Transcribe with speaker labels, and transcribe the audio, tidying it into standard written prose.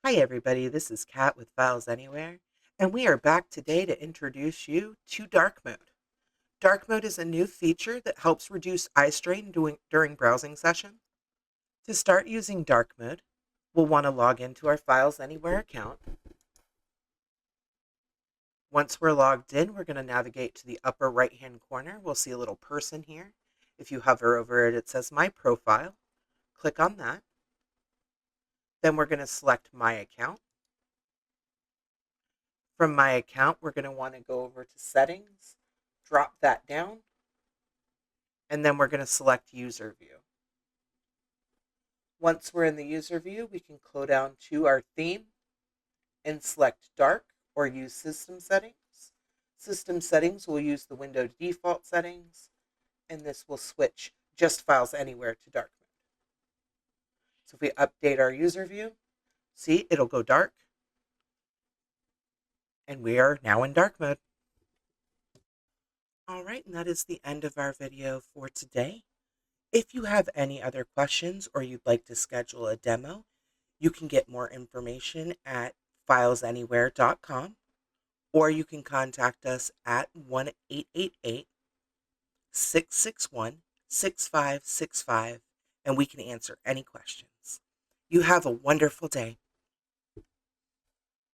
Speaker 1: Hi everybody, this is Kat with FilesAnywhere, and we are back today to introduce you to dark mode. Dark mode is a new feature that helps reduce eye strain during browsing sessions. To start using dark mode, we'll want to log into our FilesAnywhere account. Once we're logged in, we're going to navigate to the upper right-hand corner. We'll see a little person here. If you hover over it, it says My Profile. Click on that. Then we're going to select My Account. From My Account, we're going to want to go over to Settings, drop that down, and then we're going to select User View. Once we're in the User View, we can go down to our theme and select Dark or use System Settings. System Settings will use the window default settings, and this will switch just FilesAnywhere to dark mode. So if we update our User View, see, it'll go dark, and we are now in dark mode. All right, and that is the end of our video for today. If you have any other questions or you'd like to schedule a demo, you can get more information at filesanywhere.com, or you can contact us at 1-888-661-6565, and we can answer any questions. You have a wonderful day.